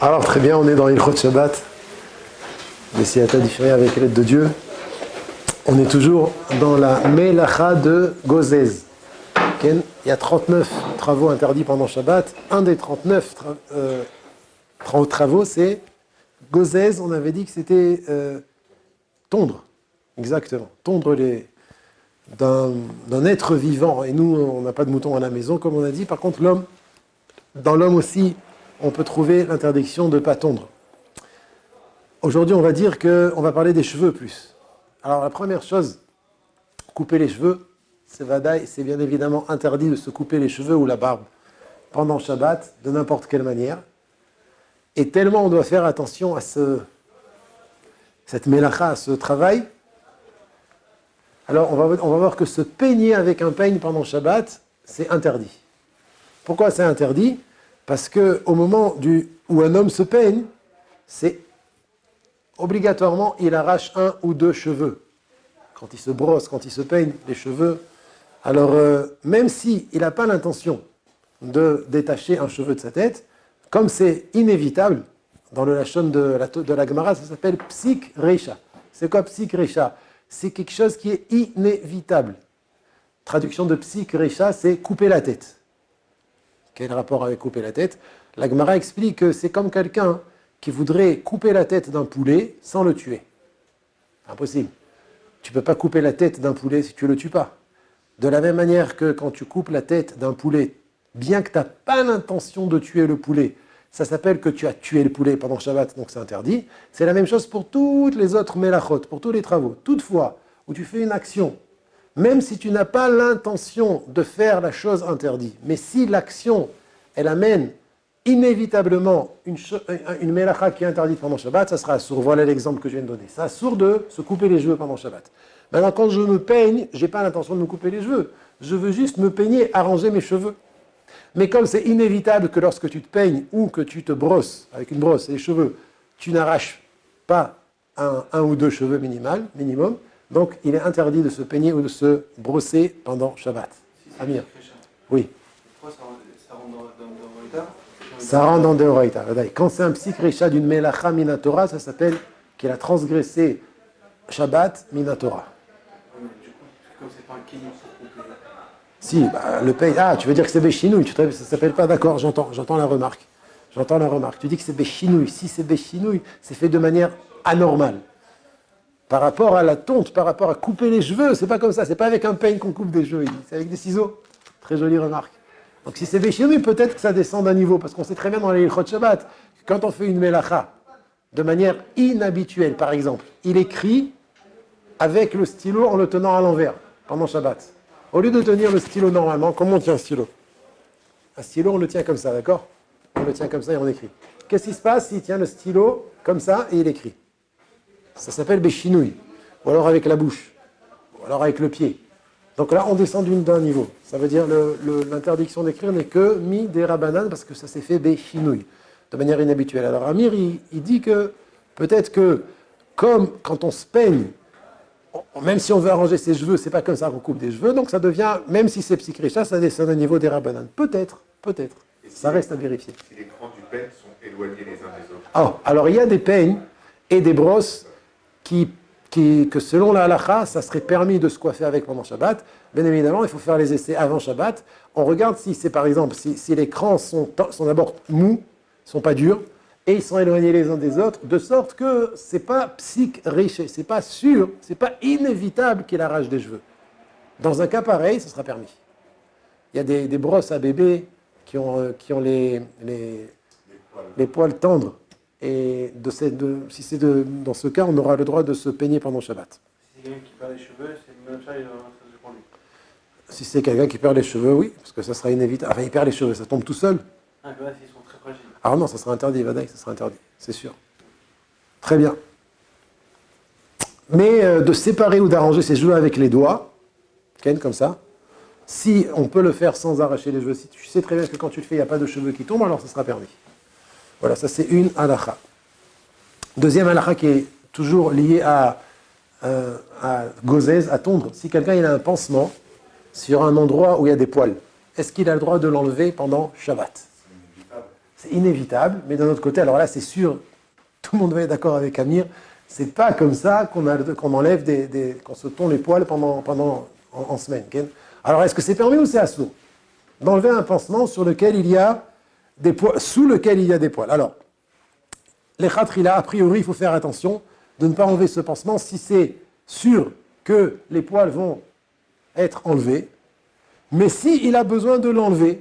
Alors très bien, on est dans Ilchot Shabbat, des Siyata différés avec l'aide de Dieu. On est toujours dans la Melacha de Gozez. Il y a 39 travaux interdits pendant Shabbat. Un des 39 travaux, c'est Gozez. On avait dit que c'était tondre, exactement, tondre d'un être vivant. Et nous, on n'a pas de mouton à la maison, comme on a dit. Par contre, dans l'homme aussi, on peut trouver l'interdiction de ne pas tondre. Aujourd'hui, on va dire qu'on va parler des cheveux plus. Alors, la première chose, couper les cheveux, c'est bien évidemment interdit de se couper les cheveux ou la barbe pendant Shabbat, de n'importe quelle manière. Et tellement on doit faire attention à cette mélacha, à ce travail. Alors, on va voir que se peigner avec un peigne pendant Shabbat, c'est interdit. Pourquoi c'est interdit ? Parce qu'au moment où un homme se peigne, c'est obligatoirement, il arrache 1 ou 2 cheveux. Quand il se brosse, quand il se peigne les cheveux. Alors, même s'il n'a pas l'intention de détacher un cheveu de sa tête, comme c'est inévitable, dans le lachon de la Gemara, ça s'appelle psik reisha. C'est quoi psik reisha ? C'est quelque chose qui est inévitable. Traduction de psik reisha, c'est couper la tête. Quel rapport avec couper la tête ? La Gemara explique que c'est comme quelqu'un qui voudrait couper la tête d'un poulet sans le tuer. Impossible. Tu ne peux pas couper la tête d'un poulet si tu ne le tues pas. De la même manière que quand tu coupes la tête d'un poulet, bien que tu n'as pas l'intention de tuer le poulet, ça s'appelle que tu as tué le poulet pendant Shabbat, donc c'est interdit. C'est la même chose pour toutes les autres melachot, pour tous les travaux. Toutefois, où tu fais une action, même si tu n'as pas l'intention de faire la chose interdite, mais si l'action, elle amène inévitablement une mélacha qui est interdite pendant Shabbat, ça sera assour. Voilà l'exemple que je viens de donner. C'est assour de se couper les cheveux pendant Shabbat. Maintenant, quand je me peigne, je n'ai pas l'intention de me couper les cheveux. Je veux juste me peigner, arranger mes cheveux. Mais comme c'est inévitable que lorsque tu te peignes ou que tu te brosses avec une brosse et les cheveux, tu n'arraches pas un ou 2 cheveux minimum, donc il est interdit de se peigner ou de se brosser pendant Shabbat. Amir. Oui. Ça rentre dans l'État. Ça rentre dans Deoraita. Quand c'est un psik reisha d'une melacha minatora, ça s'appelle qu'il a transgressé Shabbat minatora. Du coup, comme c'est pas un kéli pour couper. Si, le peigne. Ah, tu veux dire que c'est béchinouille, ça s'appelle pas, d'accord, j'entends la remarque. Tu dis que c'est béchinouille. Si c'est béchinouille, c'est fait de manière anormale. Par rapport à la tonte, par rapport à couper les cheveux, c'est pas comme ça. C'est pas avec un peigne qu'on coupe des cheveux, c'est avec des ciseaux. Très jolie remarque. Donc si c'est béchinouille, peut-être que ça descend d'un niveau, parce qu'on sait très bien dans les Ilchot Shabbat, que quand on fait une melacha, de manière inhabituelle, par exemple, il écrit avec le stylo en le tenant à l'envers, pendant Shabbat. Au lieu de tenir le stylo normalement, comment on tient un stylo ? Un stylo, on le tient comme ça, d'accord ? On le tient comme ça et on écrit. Qu'est-ce qui se passe s'il tient le stylo comme ça et il écrit ? Ça s'appelle béchinouille. Ou alors avec la bouche. Ou alors avec le pied. Donc là, on descend d'un niveau. Ça veut dire l'interdiction d'écrire n'est que mi des rabanan parce que ça s'est fait béchinouille, de manière inhabituelle. Alors Amir, il dit que peut-être que, comme quand on se peigne, même si on veut arranger ses cheveux, c'est pas comme ça qu'on coupe des cheveux, donc ça devient, même si c'est psychrécha, ça descend au niveau des rabanan. Peut-être. Ça reste à vérifier. Si les crans du peigne sont éloignés les uns des autres. Alors il y a des peignes et des brosses que selon la halakha, ça serait permis de se coiffer avec pendant Shabbat. Bien évidemment, il faut faire les essais avant Shabbat. On regarde si c'est par exemple, si les crans sont d'abord mous, sont pas durs, et ils sont éloignés les uns des autres, de sorte que c'est pas psych riche, c'est pas sûr, c'est pas inévitable qu'il arrache des cheveux. Dans un cas pareil, ce sera permis. Il y a des brosses à bébé qui ont les poils tendres. Et si c'est dans ce cas, on aura le droit de se peigner pendant Shabbat. Si c'est quelqu'un qui perd les cheveux, c'est même ça, il aura ça pour lui. Si c'est quelqu'un qui perd les cheveux, oui, parce que ça sera inévitable. Enfin, il perd les cheveux, ça tombe tout seul. Ah, ben là, s'ils sont très fragiles. Alors non, ça sera interdit, Vadaï, ça sera interdit, c'est sûr. Très bien. Mais de séparer ou d'arranger ses cheveux avec les doigts, comme ça, si on peut le faire sans arracher les cheveux, si tu sais très bien que quand tu le fais, il n'y a pas de cheveux qui tombent, alors ça sera permis. Voilà, ça c'est une halakha. Deuxième halakha qui est toujours liée à gozez, à tondre. Si quelqu'un il a un pansement sur un endroit où il y a des poils, est-ce qu'il a le droit de l'enlever pendant Shabbat ? c'est inévitable, mais d'un autre côté, alors là, c'est sûr, tout le monde va être d'accord avec Amir, c'est pas comme ça qu'on enlève qu'on se tond les poils en semaine. Okay? Alors, est-ce que c'est permis ou c'est assourd d'enlever un pansement sur lequel il y a des poils, sous lequel il y a des poils? Alors, les khatrila, a priori, il faut faire attention de ne pas enlever ce pansement si c'est sûr que les poils vont être enlevés. Mais s'il a besoin de l'enlever,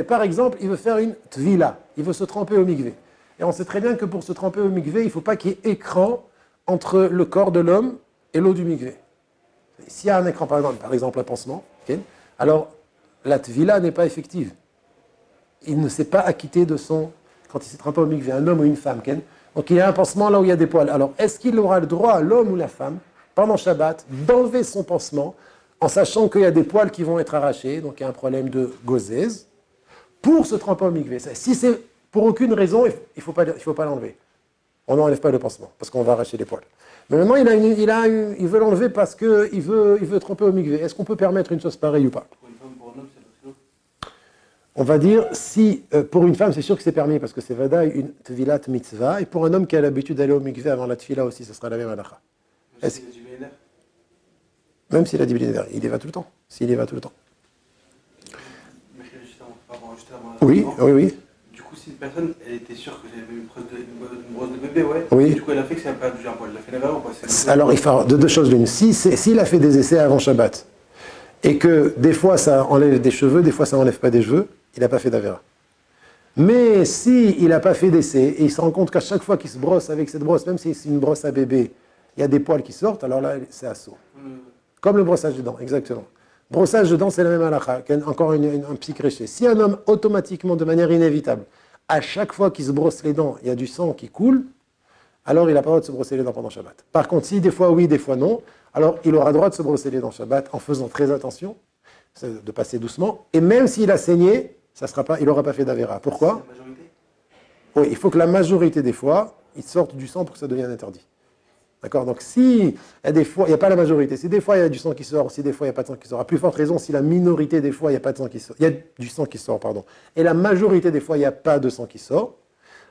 par exemple, il veut faire une tvila, il veut se tremper au mikvé. Et on sait très bien que pour se tremper au mikvé, il ne faut pas qu'il y ait écran entre le corps de l'homme et l'eau du mikvé. S'il y a un écran, par exemple un pansement, okay, alors la tvila n'est pas effective. Il ne s'est pas acquitté de son... Quand il s'est trempé au mikvé, un homme ou une femme. Okay, donc il y a un pansement là où il y a des poils. Alors est-ce qu'il aura le droit, l'homme ou la femme, pendant Shabbat, d'enlever son pansement en sachant qu'il y a des poils qui vont être arrachés, donc il y a un problème de gozèse, pour se tremper au mikvé? Si c'est pour aucune raison, il ne faut pas l'enlever. On n'enlève pas le pansement, parce qu'on va arracher les poils. Mais maintenant, il veut l'enlever parce qu'il veut tremper au mikvé. Est-ce qu'on peut permettre une chose pareille ou pas? Pour une femme, pour un homme, c'est pas On va dire, si pour une femme, c'est sûr que c'est permis, parce que c'est vada une tvilat mitzvah, et pour un homme qui a l'habitude d'aller au mikvé avant la tfila aussi, ce sera la même halakha. Même s'il a dit millénaire, il y va tout le temps. S'il y va tout le temps. Oui. Du coup, si une personne, elle était sûre que j'avais une brosse de bébé, ouais. Oui. Du coup, elle a fait que ça n'a pas bougé un poil. Elle a fait l'erreur ou pas? Alors, il faut deux choses l'une. S'il a fait des essais avant Shabbat, et que des fois ça enlève des cheveux, des fois ça n'enlève pas des cheveux, il n'a pas fait d'Avera. Mais s'il n'a pas fait d'essai, et il se rend compte qu'à chaque fois qu'il se brosse avec cette brosse, même si c'est une brosse à bébé, il y a des poils qui sortent, alors là, c'est assaut. Comme le brossage de dents, exactement. Brossage de dents, c'est la même halakha, encore un petit créché. Si un homme, automatiquement, de manière inévitable, à chaque fois qu'il se brosse les dents, il y a du sang qui coule, alors il n'a pas le droit de se brosser les dents pendant Shabbat. Par contre, si des fois oui, des fois non, alors il aura le droit de se brosser les dents Shabbat en faisant très attention, de passer doucement, et même s'il a saigné, il n'aura pas fait d'Avera. Pourquoi? Oui, il faut que la majorité des fois, il sorte du sang pour que ça devienne interdit. D'accord? Donc, si il y a des fois, il n'y a pas la majorité, si des fois il y a du sang qui sort, si des fois il n'y a pas de sang qui sort, à plus forte raison, si la minorité des fois il n'y a pas de sang qui sort, il y a du sang qui sort, pardon, et la majorité des fois il n'y a pas de sang qui sort,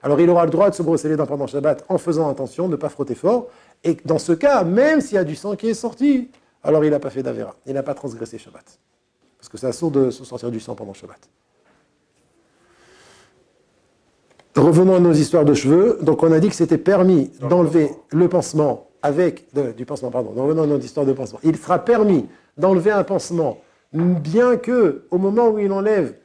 alors il aura le droit de se brosser les dents pendant Shabbat en faisant attention, de ne pas frotter fort, et dans ce cas, même s'il y a du sang qui est sorti, alors il n'a pas fait d'Avera, il n'a pas transgressé Shabbat. Parce que c'est assourd de se sortir du sang pendant Shabbat. Revenons à nos histoires de cheveux. Donc, on a dit que c'était permis d'enlever le pansement revenons à nos histoires de pansement. Il sera permis d'enlever un pansement, bien que, au moment où il enlève,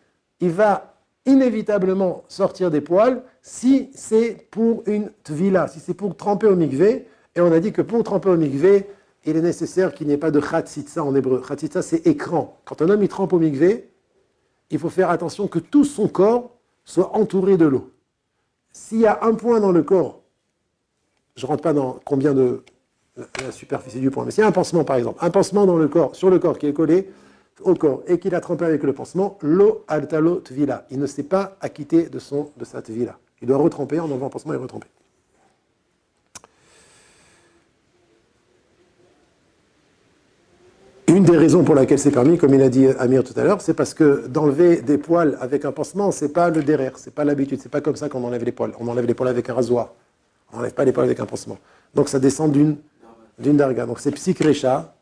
il va inévitablement sortir des poils, si c'est pour une tvila, si c'est pour tremper au mikvé. Et on a dit que pour tremper au mikvé, il est nécessaire qu'il n'y ait pas de chatzitza en hébreu. Chatzitza, c'est écran. Quand un homme il trempe au mikvé, il faut faire attention que tout son corps soit entouré de l'eau. S'il y a un point dans le corps, je ne rentre pas dans combien de la superficie du point, mais s'il y a un pansement par exemple, un pansement dans le corps, sur le corps qui est collé au corps et qu'il a trempé avec le pansement, lo altalo tvila. Il ne s'est pas acquitté de sa tvila. Il doit retremper en enlevant le pansement et retremper. Une des raisons pour laquelle c'est permis, comme il a dit Amir tout à l'heure, c'est parce que d'enlever des poils avec un pansement, c'est pas le derrière, c'est pas l'habitude, c'est pas comme ça qu'on enlève les poils. On enlève les poils avec un rasoir. On n'enlève pas les poils avec un pansement. Donc ça descend d'une darga. Donc c'est psikrecha,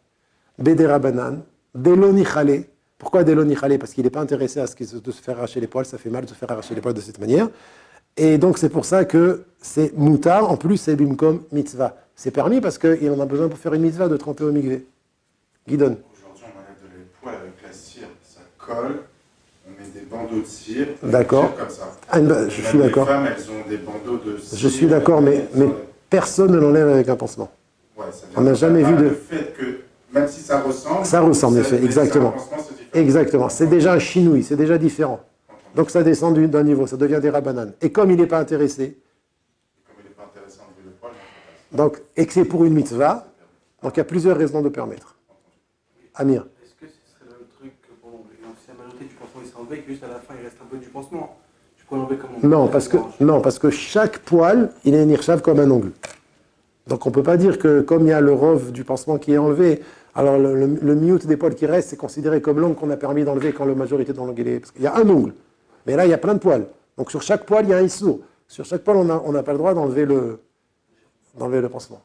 bedera banan, deloni chale. Pourquoi deloni chale? Parce qu'il n'est pas intéressé à de se faire arracher les poils, ça fait mal de se faire arracher les poils de cette manière. Et donc c'est pour ça que c'est moutar, en plus c'est bimkom mitzvah. C'est permis parce qu'il en a besoin pour faire une mitzvah de tremper au mikvé. Guidon. Aujourd'hui, on enlève de les poils avec la cire, ça colle, on met des bandeaux de cire, d'accord. Comme ça. Je suis d'accord. Les femmes, elles ont des bandeaux de cire. Je suis d'accord, mais personne ne l'enlève avec un pansement. Ouais, on n'a jamais vu de... Le fait que, même si ça ressemble... Ça ressemble, en effet, exactement. Exactement, c'est déjà un chinoui, c'est déjà différent. Donc ça descend d'un niveau, ça devient des rabananes. Et comme il n'est pas intéressé... Donc, et que c'est pour une mitzvah, donc il y a plusieurs raisons de permettre. Amir. Est-ce que ce serait le même truc que pour l'enlever? Si la majorité du pansement il s'est enlevé, que juste à la fin il reste un peu du pansement, tu peux l'enlever comment? Non, parce que chaque poil, il est nirchav comme un ongle. Donc on ne peut pas dire que comme il y a le rov du pansement qui est enlevé, alors le mute des poils qui restent, c'est considéré comme l'ongle qu'on a permis d'enlever quand la majorité de l'ongle est... Parce qu'il y a un ongle. Mais là, il y a plein de poils. Donc sur chaque poil, il y a un issour. Sur chaque poil, on n'a pas le droit d'enlever le pansement.